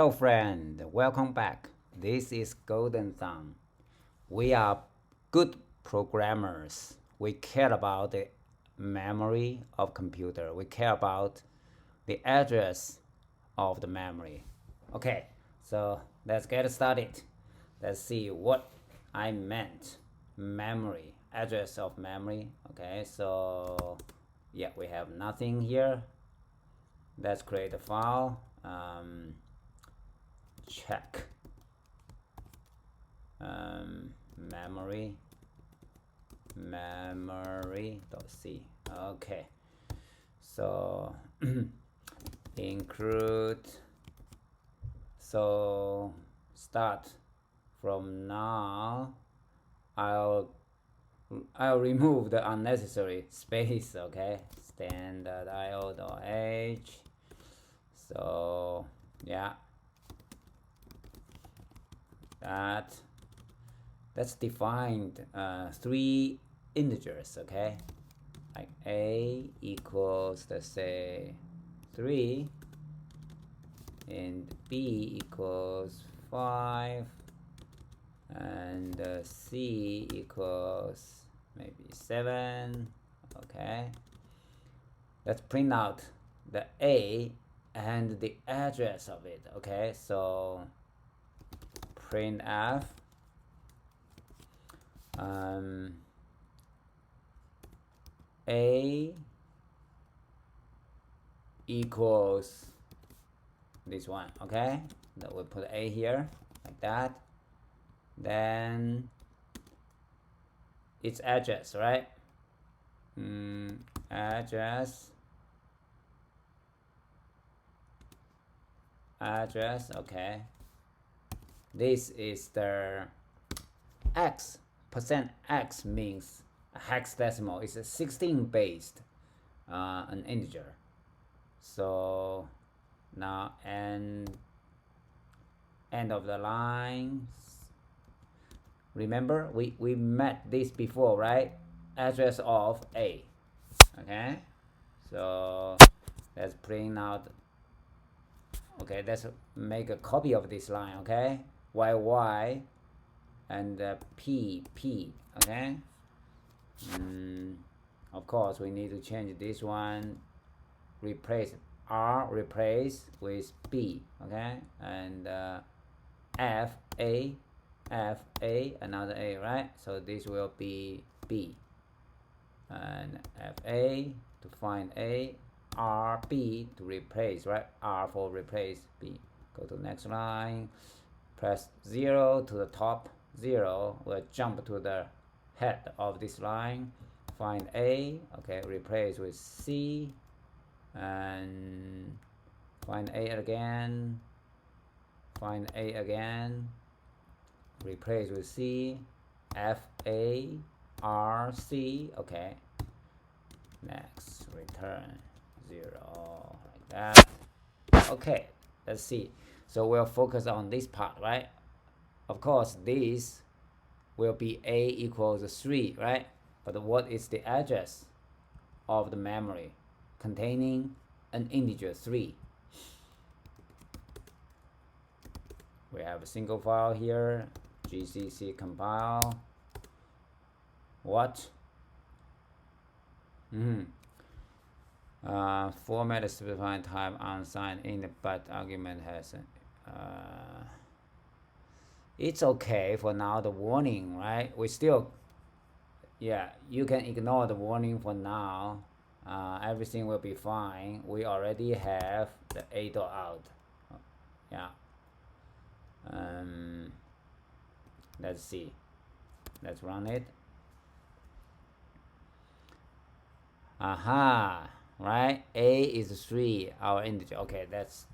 Hello friend, welcome back. This is Golden Thumb. We are good programmers. We care about the memory of computer. We care about the address of the memory. Okay, so let's get started. Let's see what I meant. Memory, address of memory. Okay, so yeah, we have nothing here. Let's create a file. Check memory memory.c. Okay, so include, so start from now. I'll remove the unnecessary space. Okay, standard io.h. So yeah, that's defined three integers. Okay, like a equals, let's say, 3, and b equals 5, and c equals maybe 7. Okay, let's print out the a and the address of it. Okay, so printf a equals this one. Okay, that we put a here like that. Then its address, right? Address. Okay, this is the x. Percent x means a hexadecimal. It's a 16 based an integer. So now end of the line. Remember we met this before, right? Address of a. Okay, so let's print out. Okay, let's make a copy of this line. Okay, y and p. Okay, of course we need to change this one. Replace r, replace with b. Okay, and f a, another a, right? So this will be b, and fa to find a, rb to replace, right? R for replace b. Go to the next line, press 0 to the top. 0 will jump to the head of this line, find a. Okay, replace with c, and find a again, replace with c, f a, r c. Okay, next return 0 like that. Okay, let's see. So we'll focus on this part, right? Of course this will be a equals 3, right? But what is the address of the memory containing an integer 3? We have a single file here, gcc compile. What? Format is specifying type unsigned in, but argument has it's okay for now, the warning, right? We still, yeah, you can ignore the warning for now. Everything will be fine. We already have the a dot out. Yeah. Let's see. Let's run it. Aha, right? A is 3, our integer. Okay, let's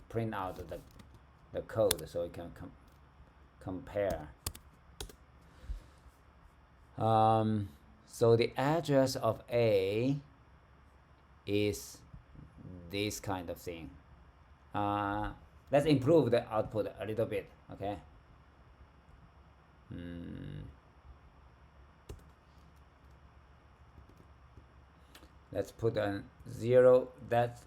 print out the code so we can compare. So the address of A is this kind of thing. Let's improve the output a little bit. Okay. Let's put a 0. That's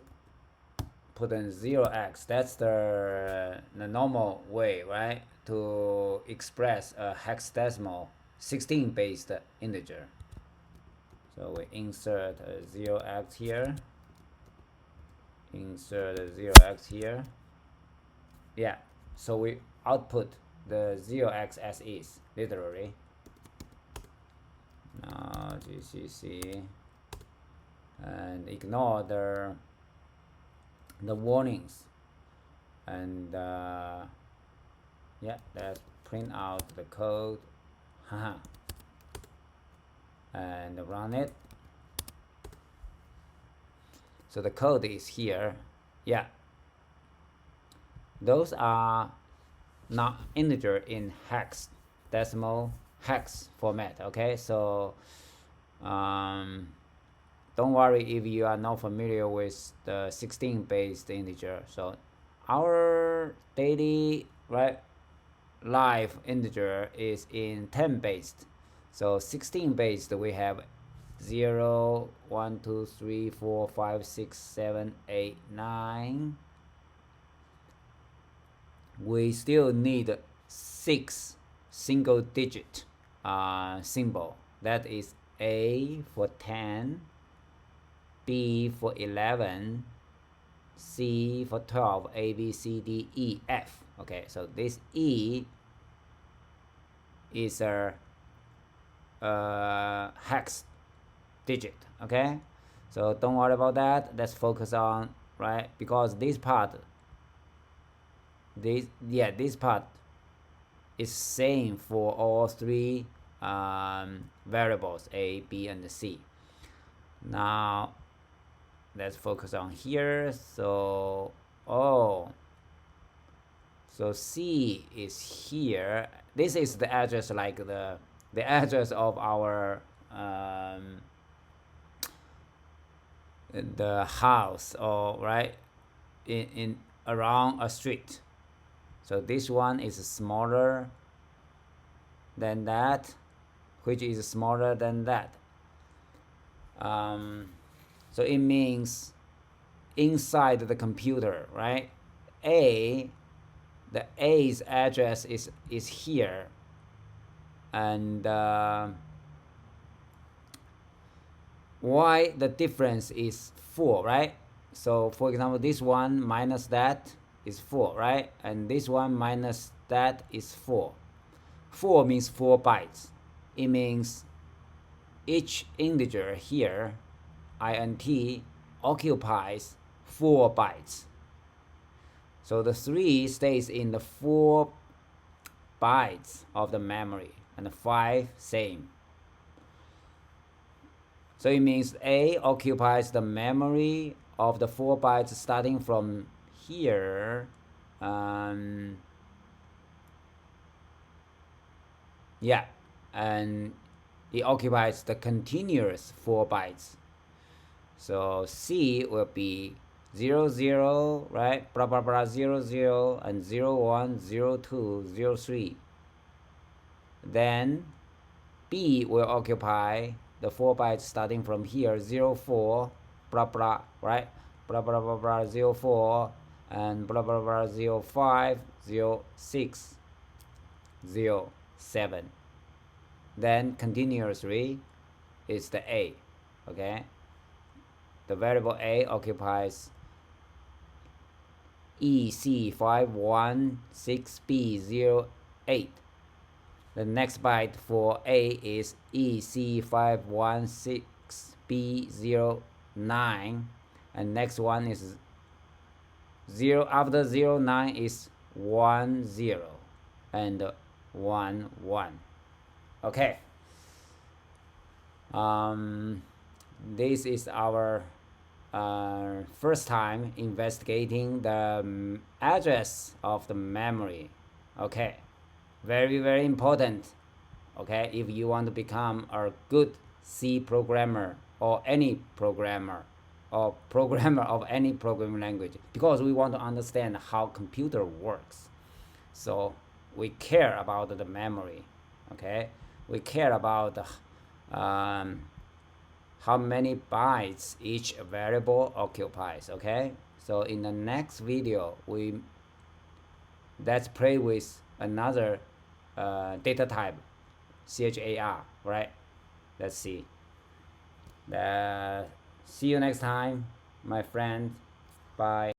put in 0x. That's the normal way, right, to express a hexadecimal 16-based integer. So we insert a 0x here, insert a 0x here. Yeah, so we output the 0x as is, literally. Now GCC, and ignore the warnings, and yeah, let's print out the code. Haha. And run it. So the code is here. Yeah, those are not integer in hex decimal hex format. Okay, so don't worry if you are not familiar with the 16-based integer. So our daily live integer is in 10-based. So 16-based we have 0, 1, 2, 3, 4, 5, 6, 7, 8, 9. We still need 6 single digit symbol. That is A for 10, B for 11, C for 12, A, B, C, D, E, F. Okay, so this E is a hex digit. Okay, so don't worry about that. Let's focus on, right, because this part is same for all 3 variables A, B, and C. Now let's focus on here. So so C is here. This is the address, like the address of our the house, or right in around a street. So this one is smaller than that, which is smaller than that. So it means inside the computer, right? The A's address is here, and Y, the difference is 4, right? So for example, this one minus that is 4, right? And this one minus that is 4. 4 means 4 bytes. It means each integer here, int, occupies 4 bytes. So the 3 stays in the 4 bytes of the memory, and the 5 same. So it means A occupies the memory of the 4 bytes starting from here. Yeah, and it occupies the continuous 4 bytes. So C will be 0, 0, right? Blah, blah, blah, 0, 0, and 0, 1, 0, 2, 0, 3. Then B will occupy the 4 bytes starting from here, 0, 4, blah, blah, right? Blah, blah, blah, blah, 0, 4, and blah, blah, blah, 0, 5, 0, 6, 0, 7. Then continuously is the A, okay? The variable A occupies EC516B08. The next byte for A is EC516B09, and next one is 0. After 09 is 10 and 11. Okay. This is our first time investigating the address of the memory. Okay, very, very important. Okay, if you want to become a good C programmer, or any programmer, or programmer of any programming language, because we want to understand how computer works. So we care about the memory. Okay, we care about how many bytes each variable occupies. Okay, So in the next video, let's play with another data type, char, right? Let's see. See you next time, my friend. Bye.